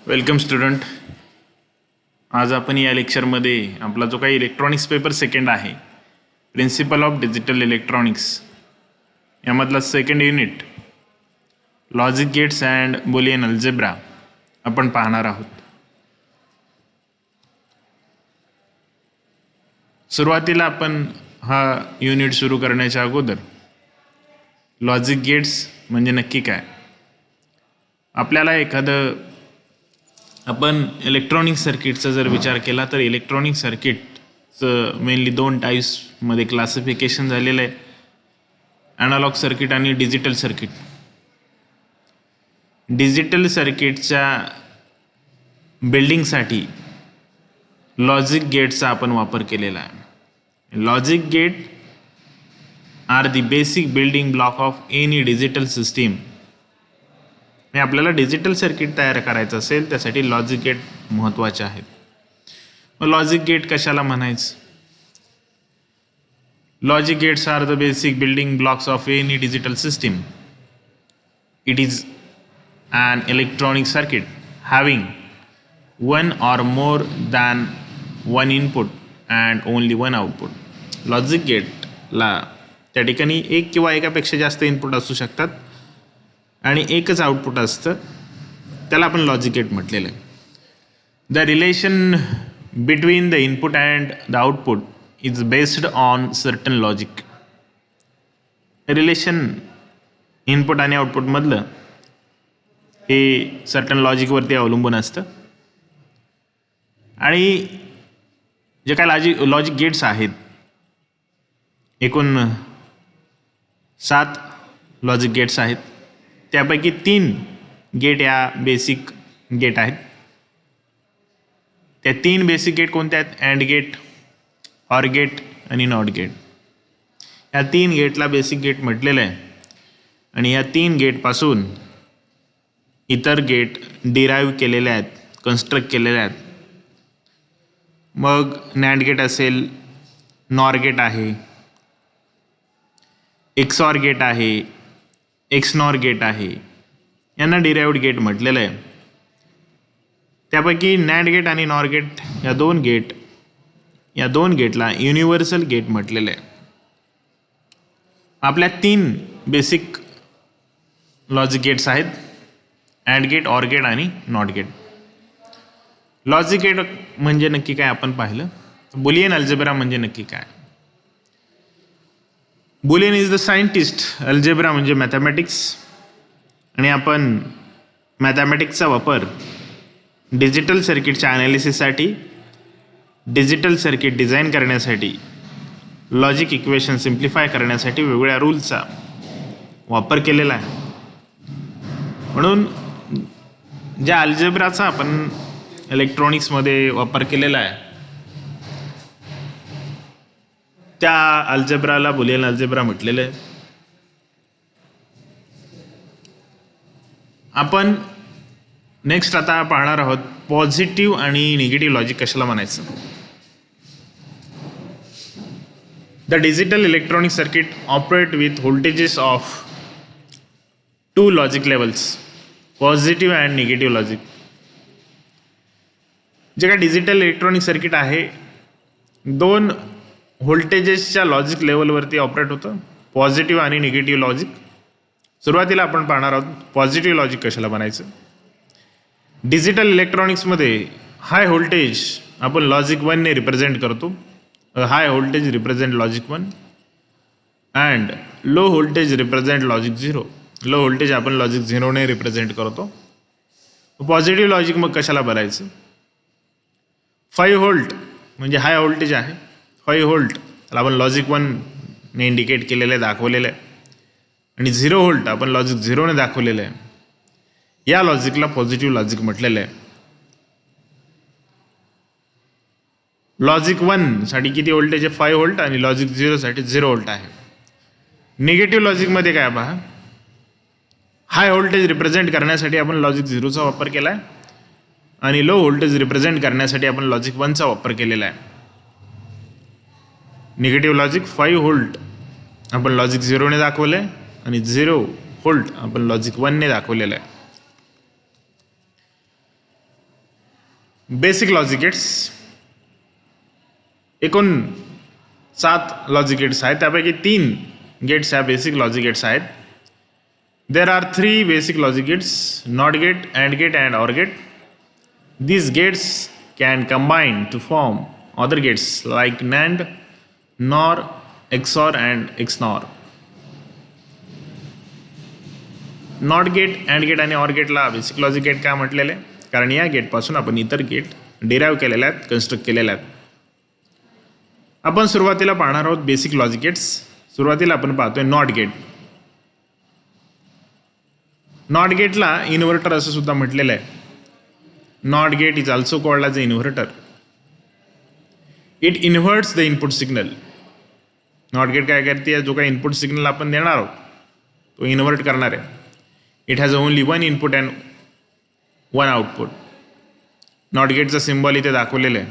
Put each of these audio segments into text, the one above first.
Welcome student. आज आपण या लेक्चरमध्ये आपला जो काही इलेक्ट्रॉनिक्स पेपर सेकंड आहे, प्रिन्सिपल ऑफ डिजिटल इलेक्ट्रॉनिक्स, यामधला second unit logic gates and boolean algebra आपण पाहणार आहोत. सुरुवातीला आपण हा युनिट सुरू करण्याच्या अगोदर लॉजिक गेट्स म्हणजे नक्की काय, आपल्याला एखादं आपण इलेक्ट्रॉनिक सर्किटचा जर विचार केला तर इलेक्ट्रॉनिक सर्किटचं मेनली दोन टाईप्समध्ये क्लासिफिकेशन झालेलं आहे, ॲनालॉग सर्किट आणि डिजिटल सर्किट. डिजिटल सर्किटच्या बिल्डिंगसाठी लॉजिक गेटचा आपण वापर केलेला आहे. Logic gate are the basic building block of any digital system. आपल्याला डिजिटल सर्किट तयार करायचं असेल त्यासाठी लॉजिक गेट महत्त्वाचे आहेत. मग लॉजिक गेट कशाला म्हणायचं? Logic gates are the basic building blocks of any digital system. It is an electronic circuit having one or more than one input and only one output. Logic गेटला त्या ठिकाणी एक किंवा एकापेक्षा जास्त इनपुट असू शकतात आणि एकच आउटपुट असतं, त्याला आपण लॉजिक गेट म्हटलेलं आहे. The relation between the input and the output is based on certain logic. Relation input आणि आउटपुटमधलं हे सर्टन लॉजिकवरती अवलंबून असतं. आणि जे काय लॉजिक गेट्स आहेत, एकूण 7 लॉजिक गेट्स आहेत. त्यापैकी 3 गेट या बेसिक गेट आहेत. त्या 3 बेसिक गेट कोणत्या आहेत? अँड गेट, ऑर गेट आणि नॉट गेट. या 3 गेटला बेसिक गेट म्हटलेलं आहे. आणि या 3 गेटपासून इतर गेट डिराईव्ह केलेले आहेत, कन्स्ट्रक्ट केलेले आहेत. मग नॅन्ड गेट असेल, नॉर गेट आहे, एक्सऑर गेट आहे, एक्सनॉर गेट आहे, यांना डिराइव्ड गेट म्हटलेलं आहे. त्यापैकी नॅन्ड गेट आणि नॉर गेट या दोन गेटला युनिव्हर्सल गेट म्हटलेलं आहे. आपल्या 3 बेसिक लॉजिक गेट्स आहेत, अँड गेट, ऑर गेट आणि नॉट गेट. लॉजिक गेट म्हणजे नक्की काय आपण पाहिलं. बुलियन अल्जेब्रा म्हणजे नक्की काय? Boolean is the scientist, algebra म्हणजे मॅथमॅटिक्स. आणि आपण मॅथमॅटिक्सचा वापर डिजिटल सर्किटच्या ॲनालिसिससाठी, डिजिटल सर्किट डिझाईन करण्यासाठी, लॉजिक इक्वेशन सिम्प्लिफाय करण्यासाठी वेगवेगळ्या रूल्सचा वापर केलेला आहे. म्हणून ज्या अल्जेब्राचा आपण इलेक्ट्रॉनिक्समध्ये वापर केलेला आहे त्या अल्जेब्राला बुलियन अल्जेब्रा म्हटलेलं आहे. आपण नेक्स्ट आता पाहणार आहोत पॉझिटिव्ह आणि निगेटिव्ह लॉजिक कशाला म्हणायचं. The digital electronic circuit operate with voltages of 2 logic levels, positive and negative logic. जे काय डिजिटल इलेक्ट्रॉनिक सर्किट आहे 2 व्होल्टेजेसच्या लॉजिक लेवलवरती ऑपरेट होतं, पॉझिटिव्ह आणि निगेटिव्ह लॉजिक. सुरुवातीला आपण पाहणार आहोत पॉझिटिव्ह लॉजिक कशाला म्हणायचं. डिजिटल इलेक्ट्रॉनिक्समध्ये हाय व्होल्टेज आपण लॉजिक 1 ने रिप्रेझेंट करतो. High voltage represent logic 1 and low voltage represent logic 0. Low voltage आपण लॉजिक 0 ने रिप्रेझेंट करतो. पॉझिटिव्ह लॉजिक मग कशाला बोलायचं. 5 व्होल्ट म्हणजे हाय व्होल्टेज आहे, 5 व्होल्ट त्याला आपण लॉजिक 1 ने इंडिकेट केलेलं आहे, दाखवलेलं आहे. आणि 0 व्होल्ट आपण लॉजिक 0 ने दाखवलेलं आहे. या लॉजिकला पॉझिटिव्ह लॉजिक म्हटलेलं आहे. लॉजिक 1 साठी किती व्होल्टेज आहे? 5 व्होल्ट. आणि लॉजिक 0 साठी 0 व्होल्ट आहे. निगेटिव्ह लॉजिकमध्ये काय पहा, हाय व्होल्टेज रिप्रेझेंट करण्यासाठी आपण लॉजिक 0चा वापर केला आहे आणि लो व्होल्टेज रिप्रेझेंट करण्यासाठी आपण लॉजिक 1चा वापर केलेला आहे. निगेटिव्ह लॉजिक 5 व्होल्ट आपण लॉजिक 0 ने दाखवलं आहे आणि 0 व्होल्ट आपण लॉजिक 1 ने दाखवलेलं आहे. बेसिक लॉजिक गेट्स एकूण 7 लॉजिक गेट्स आहेत, त्यापैकी 3 गेट्स ह्या बेसिक लॉजिक गेट्स आहेत. There are 3 basic logic gates, not gate, and gate and or gate. These gates can combine to form other gates like NAND, NOR, XOR and XNOR. Not gate, and gate आणि or गेटला basic logic gate का म्हटलेलं आहे? कारण या गेटपासून आपण इतर गेट डिराईव्ह केलेल्या आहेत, कन्स्ट्रक्ट केलेल्या आहेत. आपण सुरुवातीला पाहणार आहोत बेसिक लॉजिक गेट्स. सुरुवातीला आपण पाहतोय नॉट गेट. नॉट गेटला इन्व्हर्टर असं सुद्धा म्हटलेलं आहे. Not gate is also called as an inverter. It inverts the input signal. Not gate काय करते, जो काही इनपुट सिग्नल आपण देणार आहोत तो इन्व्हर्ट करणार आहे. It has only one input and one output. Not गेटचा सिम्बॉल इथे दाखवलेलं आहे.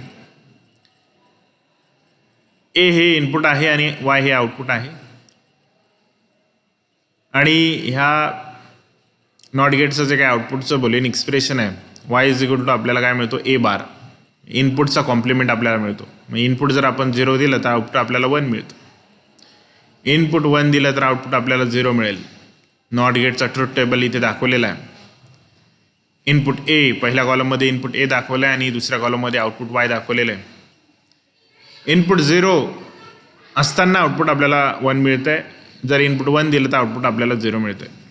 ए हे इनपुट आहे आणि वाय हे आउटपुट आहे. आणि ह्या नॉट गेटचं जे काही आउटपुटचं बुलियन एक्सप्रेशन आहे, वाय इज इक्वल टू आपल्याला काय मिळतो, ए बार. इनपुटचा कॉम्प्लिमेंट आपल्याला मिळतो. मग इनपुट जर आपण 0 दिलं तर आउटपुट आपल्याला 1 मिळतं. इनपुट 1 दिलं तर आउटपुट आपल्याला 0 मिळेल. नॉट गेटचा ट्रुथ टेबल इथे दाखवलेला आहे. इनपुट ए पहिल्या कॉलममध्ये इनपुट ए दाखवलं आहे आणि दुसऱ्या कॉलममध्ये आउटपुट वाय दाखवलेलं आहे. इनपुट 0 असताना आउटपुट आपल्याला 1 मिळतं आहे. जर इनपुट 1 दिलं तर आउटपुट आपल्याला 0 मिळतं आहे.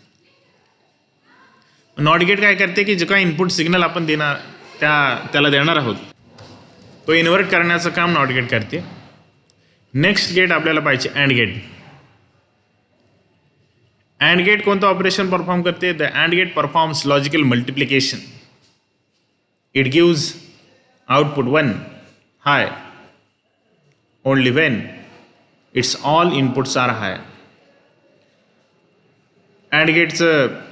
नॉट गेट काय करते की जो काही इनपुट सिग्नल आपण देणार त्याला देणार आहोत तो इन्व्हर्ट करण्याचं काम नॉट गेट करते. नेक्स्ट गेट आपल्याला पाहिजे अँड गेट. अँड गेट कोणतं ऑपरेशन परफॉर्म करते? The AND gate performs logical multiplication. It gives output 1 high only when it's all inputs are high. AND गेटचं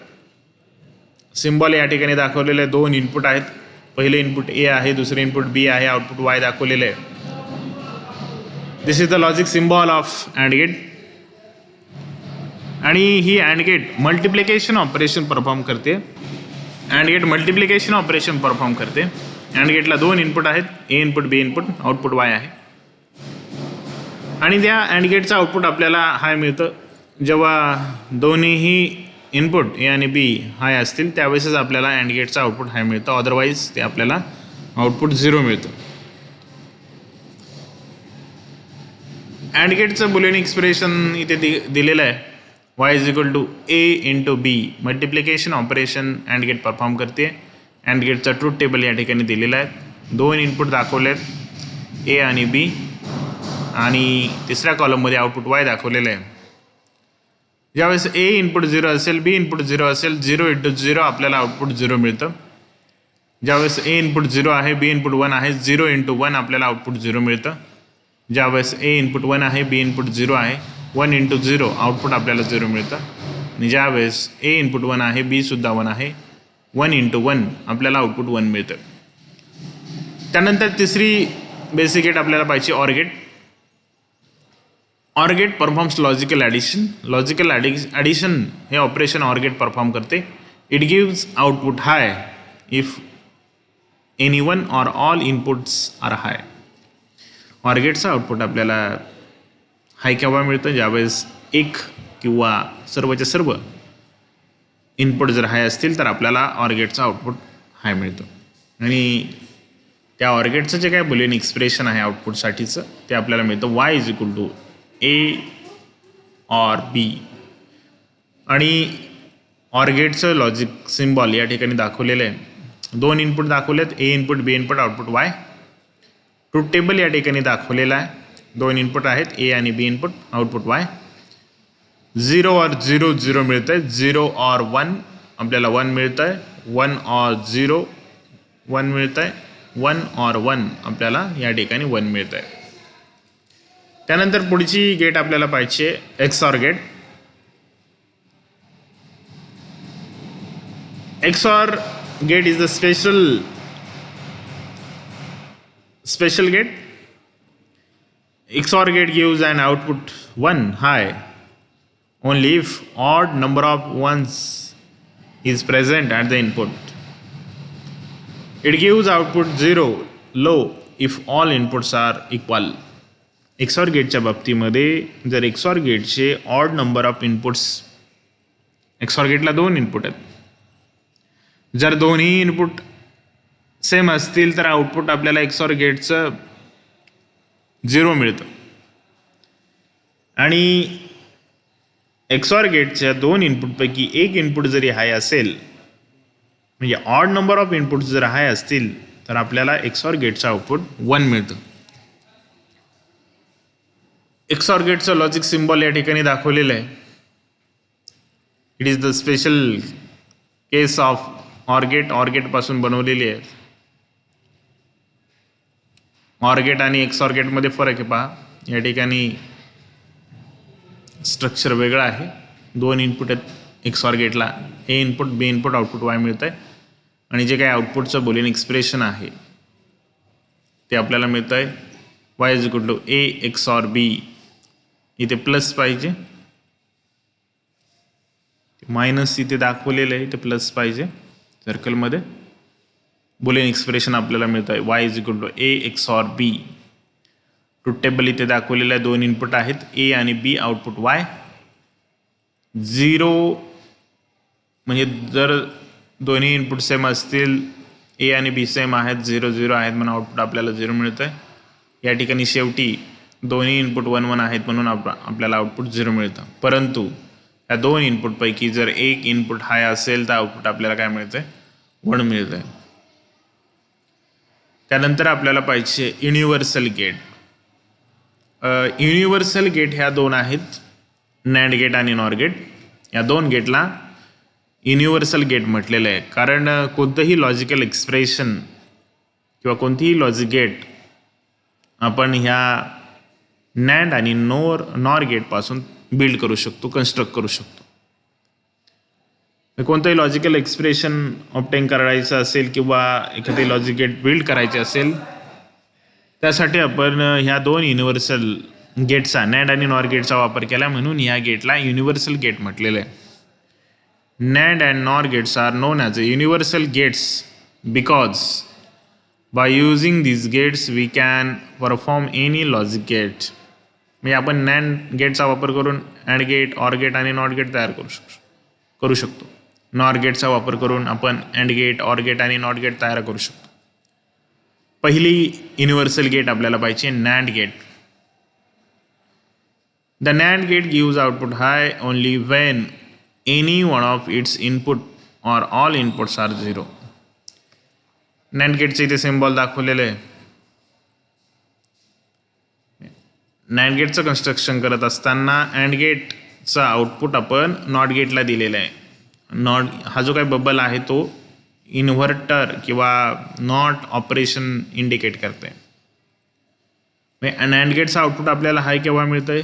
सिम्बॉल या ठिकाणी दाखवलेलं आहे. 2 इनपुट आहेत. पहिले इनपुट ए आहे, दुसरे इनपुट बी आहे, आउटपुट वाय दाखवलेलं आहे. This is the logic symbol of AND gate. आणि ही AND gate multiplication operation perform करते. AND gate multiplication operation perform करते. अँड गेटला 2 इनपुट आहेत, A input B input, output Y आहे. आणि त्या अँड गेटचं आउटपुट आपल्याला हाय मिळतं. जेव्हा दोन्हीही इनपुट ए आणि बी हाय असतील त्यावेळेसच आपल्याला अँड गेटचं आउटपुट हाय मिळतं. अदरवाईज ते आपल्याला आउटपुट 0 मिळतं. अँड गेटचं बुलियन एक्सप्रेशन इथे दिलेलं आहे. Y is equal to A into B. Multiplication operation and gate perform करते. अँड गेटचा ट्रूथ टेबल या ठिकाणी दिलेला आहे. 2 इनपुट दाखवले आहेत, ए आणि बी, आणि तिसऱ्या कॉलममध्ये आउटपुट वाय दाखवलेलं आहे. ज्यावेळेस ए इनपुट 0 असेल, बी इनपुट 0 असेल, 0 इंटू 0 आपल्याला आउटपुट 0 मिळतं. ज्यावेळेस ए इनपुट 0 आहे, बी इनपुट 1 आहे, 0 इंटू 1 आपल्याला आउटपुट 0 मिळतं. ज्यावेळेस ए इनपुट 1 आहे, बी इनपुट 0 आहे, 1 इंटू 0 आउटपुट आपल्याला 0 मिळतं. आणि ज्यावेळेस ए इनपुट 1 आहे, बी सुद्धा 1 आहे, 1 इंटू 1 आपल्याला आउटपुट 1 मिळतं. त्यानंतर तिसरी बेसिक गेट आपल्याला पाहिजे OR gate. OR gate performs logical addition. Logical addition हे ऑपरेशन ऑर गेट परफॉर्म करते. It gives output high if any one or all inputs are high. OR गेटचं आउटपुट आपल्याला हाय केव्हा मिळतं? ज्यावेळेस एक किंवा सर्वच्या सर्व इनपुट जर हाय असतील तर आपल्याला ऑर गेटचं आउटपुट हाय मिळतं. आणि त्या ऑर गेटचं जे काय बुलियन एक्सप्रेशन आहे आउटपुटसाठीचं ते आपल्याला मिळतं Y is equal to A OR B. आणि ऑर गेटचं लॉजिक सिम्बॉल या ठिकाणी दाखवलेलं आहे. 2 इनपुट दाखवलेत, A input B input, output Y. Truth table या ठिकाणी दाखवलेला आहे. 2 इनपुट आहेत, ए आणि बी इनपुट, आउटपुट वाय. 0 और 0 0 मिळतं आहे. 0 और 1 आपल्याला 1 मिळतं आहे. 1 और 0 1 मिळतं आहे. 1 और 1 आपल्याला या ठिकाणी 1 मिळतं आहे. त्यानंतर पुढची गेट आपल्याला पाहिजे XOR gate. XOR gate is the special gate. XOR gate gives an output 1 high only if odd number of ones is present at the input. It gives output 0 low if all inputs are equal. XOR गेटच्या बाबतीमध्ये जर XOR गेटचे odd number of inputs, XOR गेटला 2 input आहेत, जर दोन्ही input same असतील तर आउटपुट आपल्याला एक्सॉर गेटचं 0 मिळतं. आणि एक्सॉर गेटच्या 2 इनपुटपैकी एक इनपुट जरी हाय असेल, म्हणजे ऑड नंबर ऑफ इनपुट्स जर हाय असतील तर आपल्याला एक्सॉर गेटचं आउटपुट 1 मिळतं. एक्सॉर गेटचं लॉजिक सिम्बॉल या ठिकाणी दाखवलेलं आहे. It is the special case of or gate. Or गेटपासून बनवलेली आहे. ऑर गेट आणि एक्सॉर गेटमध्ये फरक आहे पहा. या ठिकाणी स्ट्रक्चर वेगळं आहे. 2 इनपुट आहेत एक्सॉर गेटला. ए input B input output Y मिळतं आहे. आणि जे काही आउटपुटचं बुलियन एक्सप्रेशन आहे ते आपल्याला मिळतं आहे Y is equal to A XOR B. इथे प्लस पाहिजे, मायनस इथे दाखवलेलं आहे, इथे प्लस पाहिजे सर्कलमध्ये. बुलियन एक्सप्रेशन आपल्याला मिळतं आहे Y is equal to A XOR B. Truth table इथे दाखवलेलं आहे. 2 इनपुट आहेत ए आणि बी, आउटपुट वाय. 0 म्हणजे जर दोन्ही इनपुट सेम असतील, ए आणि बी सेम आहेत, 0 0 आहेत म्हणून आउटपुट आपल्याला 0 मिळतं आहे. या ठिकाणी शेवटी दोन्ही इनपुट 1 1 आहेत म्हणून आपल्याला आउटपुट 0 मिळतं. परंतु या 2 इनपुटपैकी जर एक इनपुट हाय असेल तर आउटपुट आपल्याला काय मिळतं आहे? 1 मिळतं आहे. त्यानंतर आपल्याला पाहिजे युनिव्हर्सल गेट. युनिव्हर्सल गेट ह्या 2 आहेत, नॅन्ड गेट आणि नॉर गेट. या 2 गेटला युनिव्हर्सल गेट म्हटलेलं आहे कारण कोणतंही लॉजिकल एक्सप्रेशन किंवा कोणतीही लॉजिक गेट आपण ह्या नॅन्ड आणि नॉर गेटपासून बिल्ड करू शकतो, कन्स्ट्रक्ट करू शकतो. कोणतंही लॉजिकल एक्सप्रेशन ऑब्टेन करायचं असेल किंवा एखादी लॉजिक गेट बिल्ड करायची असेल त्यासाठी आपण ह्या 2 युनिव्हर्सल गेटचा, नॅन्ड आणि नॉर गेटचा वापर केला म्हणून ह्या गेटला युनिव्हर्सल गेट म्हटलेलं आहे. NAND and NOR gates are known as universal gates because by using these gates we can perform any logic gate. म्हणजे आपण NAND गेटचा वापर करून AND गेट, OR गेट आणि NOT गेट तयार करू शकतो. NOR गेटचा वापर करून आपण AND गेट, OR गेट आणि NOT गेट तयार करू शकतो. पहिली युनिव्हर्सल गेट आपल्याला पाहिजे NAND gate. The NAND gate gives output high only when any one of its input or all inputs are 0. NAND गेटचे इथे सिम्बॉल दाखवलेले आहे. NAND गेटचं कन्स्ट्रक्शन करत असताना AND गेटचं आउटपुट आपण नॉट गेटला दिलेलं आहे. नॉट हा जो काही बबल आहे तो इन्व्हर्टर किंवा नॉट ऑपरेशन इंडिकेट करते. NAND गेटचं आउटपुट आपल्याला हाय केव्हा मिळतं आहे?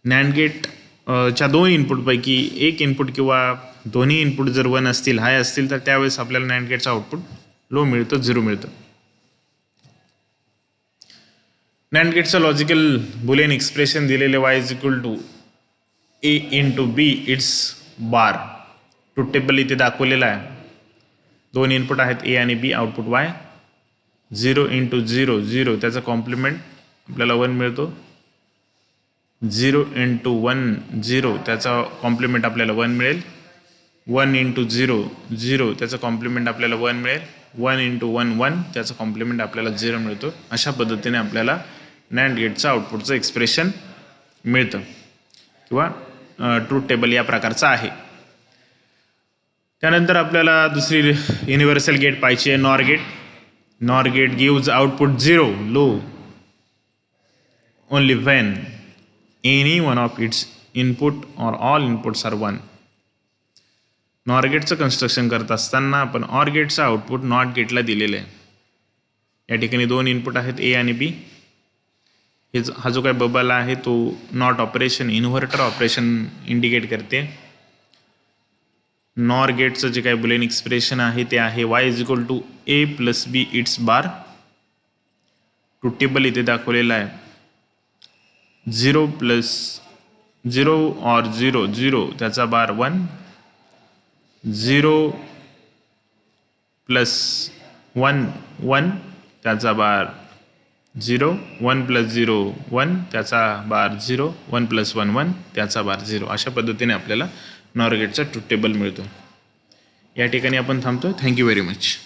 NAND गेट च्या 2 इनपुटपैकी एक इनपुट किंवा दोन्ही इनपुट जर 1 असतील, हाय असतील तर त्यावेळेस आपल्याला NAND गेटचं आउटपुट लो मिळतं, 0 मिळतं. NAND गेटचं लॉजिकल बुलियन एक्सप्रेशन दिलेले y is equal to A into B its bar. Truth table इथे दाखवलेला आहे. 2 इनपुट आहेत ए आणि बी, आउटपुट y. 0 इंटू 0 0 त्याचा कॉम्प्लिमेंट आपल्याला 1 मिळतो. 0 इंटू 1 0 त्याचा कॉम्प्लिमेंट आपल्याला 1 मिळेल. 1 इंटू 0 0 त्याचा कॉम्प्लिमेंट आपल्याला 1 मिळेल. 1 इंटू 1 1 त्याचा कॉम्प्लिमेंट आपल्याला 0 मिळतो. अशा पद्धतीने आपल्याला NAND गेटचं आउटपुटचं एक्सप्रेशन मिळतं किंवा ट्रूथ टेबल या प्रकारचं आहे. त्यानंतर आपल्याला दुसरी युनिव्हर्सल गेट पाहिजे NOR gate. NOR gate gives output 0 low only when any one of its input or all inputs are 1. NOR गेटचं construction करत असताना आपण OR गेटचं आउटपुट नॉट गेटला दिलेलं आहे. या ठिकाणी 2 इनपुट आहेत ए आणि बी. हा जो काही बबल आहे तो not operation, inverter operation indicate करते. NOR गेटचं जे काही बुलियन एक्सप्रेशन आहे ते आहे y is equal to A plus B its bar. Truth table इथे दाखवलेला आहे. 0 प्लस 0 और 0 0 त्याचा बार 1. 0 प्लस 1 1 त्याचा बार 0 1 + 0 1 त्याचा बार 0 1 + 1 1 त्याचा बार 0 अशा पद्धतीने आपल्याला नॉर गेटचा ट्रूथ टेबल मिळतो. या ठिकाणी आपण थांबतो. Thank you very much.